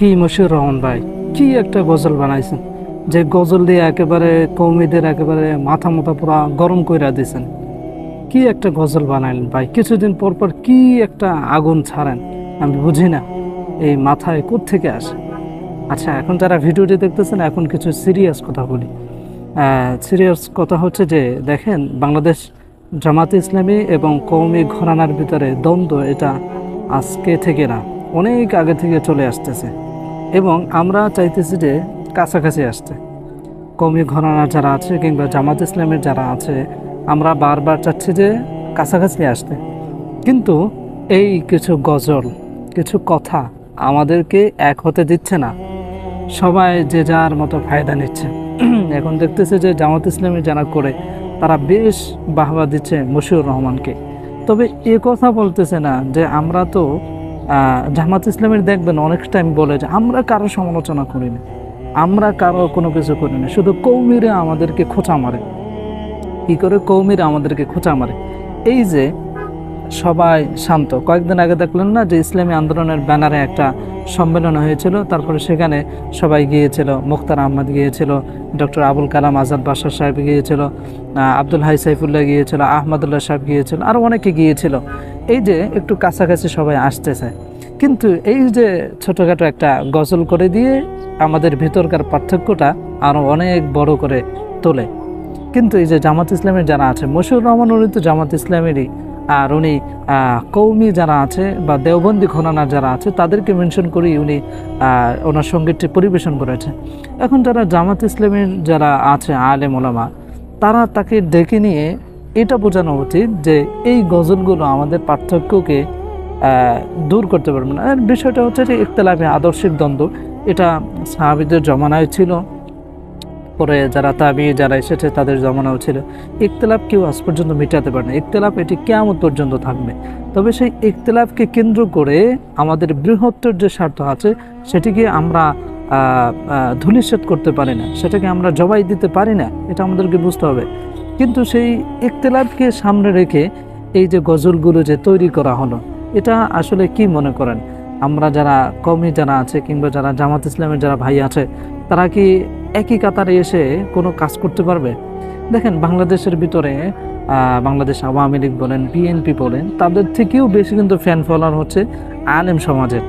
কি মশিউর রহমান ভাই, কি একটা গজল বানাইছেন! যে গজল দিয়ে একেবারে কৌমিদের একেবারে মাথা মাথা পুরা গরম কইরা দিয়েছেন। কি একটা গজল বানাইলেন ভাই! কিছুদিন পর পর কি একটা আগুন ছাড়েন, আমি বুঝি না এই মাথায় কোত্থেকে আসে। আচ্ছা, এখন যারা ভিডিওটি দেখতেছেন, এখন কিছু সিরিয়াস কথা বলি। সিরিয়াস কথা হচ্ছে যে দেখেন, বাংলাদেশ জামাতে ইসলামী এবং কওমি ঘরানার ভিতরে দ্বন্দ্ব, এটা আজকে থেকে না, অনেক আগে থেকে চলে আসতেছে এবং আমরা চাইতেছি যে কাছাকাছি আসতে। কওমি ঘরানার যারা আছে কিংবা জামাত ইসলামের যারা আছে, আমরা বারবার চাচ্ছি যে কাছাকাছি আসতে, কিন্তু এই কিছু গজল, কিছু কথা আমাদেরকে এক হতে দিচ্ছে না। সবাই যে যার মতো ফায়দা নিচ্ছে। এখন দেখতেছে যে জামাত ইসলামী যারা করে, তারা বেশ বাহবা দিচ্ছে মশিউর রহমানকে। তবে এ কথা বলতেছে না যে আমরা তো জামাত ইসলামের দেখবেন অনেক টাইম বলে যে আমরা কারো সমালোচনা করি না, আমরা কারো কোনো কিছু করি না, শুধু কৌমিরা আমাদেরকে খোঁচা মারে। কী করে কৌমিরা আমাদেরকে খোঁচা মারে? এই যে সবাই শান্ত, কয়েকদিন আগে দেখলেন না যে ইসলামী আন্দোলনের ব্যানারে একটা সম্মেলন হয়েছিল, তারপরে সেখানে সবাই গিয়েছিল, মুখতার আহমদ গিয়েছিল, ডক্টর আবুল কালাম আজাদ বাশার সাহেব গিয়েছিল, আব্দুল হাই সাইফুল্লাহ গিয়েছিল, আহমদুল্লাহ সাহেব গিয়েছিল, আরও অনেকে গিয়েছিল। এই যে একটু কাছাকাছি সবাই আসতেছে, কিন্তু এই যে ছোটোখাটো একটা গজল করে দিয়ে আমাদের ভিতরকার পার্থক্যটা আরও অনেক বড় করে তোলে। কিন্তু এই যে জামাত ইসলামের যারা আছে, মশিউর রহমান উনি তো জামাত ইসলামেরই, আর উনি কৌমি যারা আছে বা দেওবন্দি ঘরানার যারা আছে তাদেরকে মেনশন করেই উনি ওনার সঙ্গীতটি পরিবেশন করেছে। এখন যারা জামাত ইসলামের যারা আছে আলেম ওলামা, তারা তাকে ডেকে নিয়ে এটা বোঝানো উচিত যে এই গজলগুলো আমাদের পার্থক্যকে দূর করতে পারবে না। আর বিষয়টা হচ্ছে যে ইখতিলাফে আদর্শের দ্বন্দ্ব, এটা সাহাবীদের জমানায় ছিল, পরে যারা তাবি যারা এসেছে তাদের জমানাও ছিল। ইখতিলাফ কেউ আজ পর্যন্ত মেটাতে পারে না, ইখতিলাফ এটি কিয়ামত পর্যন্ত থাকবে। তবে সেই ইখতিলাফকে কেন্দ্র করে আমাদের বৃহত্তর যে স্বার্থ আছে সেটিকে আমরা ধূলিসাৎ করতে পারি না, সেটাকে আমরা জবাই দিতে পারি না, এটা আমাদেরকে বুঝতে হবে। কিন্তু সেই ইখতিলাফকে সামনে রেখে এই যে গজলগুলো যে তৈরি করা হলো, এটা আসলে কি মনে করেন? আমরা যারা কওমি যারা আছে কিংবা যারা জামাত ইসলামের যারা ভাই আছে, তারা কি একই কাতারে এসে কোনো কাজ করতে পারবে? দেখেন, বাংলাদেশের ভিতরে বাংলাদেশ আওয়ামী লীগ বলেন, বিএনপি বলেন, তাদের থেকেও বেশি কিন্তু ফ্যান ফলোয়ার হচ্ছে আলেম সমাজের।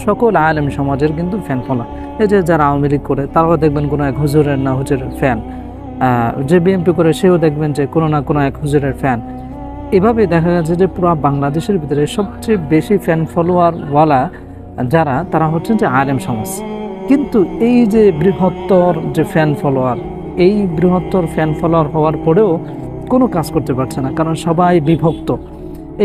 সকল আলেম সমাজের কিন্তু ফ্যান ফলোয়ার। এই যে যারা আওয়ামী লীগ করে, তারাও দেখবেন কোনো এক হুজুরের না হুজুরের ফ্যান, যে বিএনপি করে সেও দেখবেন যে কোনো না কোনো এক হুজুরের ফ্যান। এভাবে দেখা যাচ্ছে যে পুরো বাংলাদেশের ভিতরে সবচেয়ে বেশি ফ্যান ফলোয়ারওয়ালা যারা, তারা হচ্ছেন যে আলেম সমাজ। কিন্তু এই যে বৃহত্তর যে ফ্যান ফলোয়ার, এই বৃহত্তর ফ্যান ফলোয়ার হওয়ার পরেও কোনো কাজ করতে পারছে না, কারণ সবাই বিভক্ত।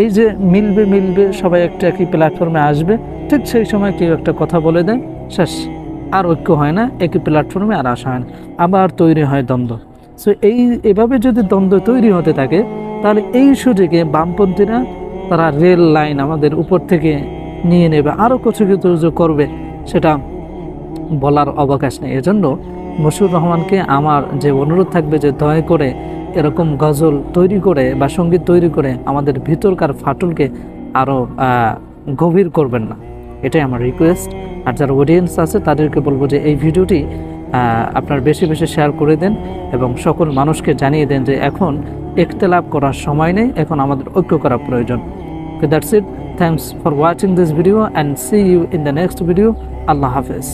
এই যে মিলবে মিলবে সবাই একটা একই প্ল্যাটফর্মে আসবে, ঠিক সেই সময় কেউ একটা কথা বলে দেয়, শেষ, আর ঐক্য হয় না, একই প্ল্যাটফর্মে আর আসা হয় না, আবার তৈরি হয় দ্বন্দ্ব। সো এভাবে যদি দ্বন্দ্ব তৈরি হতে থাকে, তাহলে এই সুযোগে বামপন্থীরা তারা রেল লাইন আমাদের উপর থেকে নিয়ে নেবে, আরও কিছু কিছু করবে, সেটা বলার অবকাশ নেই। এজন্য মশিউর রহমানকে আমার যে অনুরোধ থাকবে যে দয়া করে এরকম গজল তৈরি করে বা সঙ্গীত তৈরি করে আমাদের ভিতরকার ফাটলকে আরও গভীর করবেন না, এটাই আমার রিকোয়েস্ট। আর যারা অডিয়েন্স আছে তাদেরকে বলবো যে এই ভিডিওটি আপনার বেশি বেশি শেয়ার করে দেন এবং সকল মানুষকে জানিয়ে দেন যে এখন ইখতিলাফ করার সময় নেই, এখন আমাদের ঐক্য করা প্রয়োজন। Okay, that's it. Thanks for watching this video and see you in the next video. Allah Hafiz.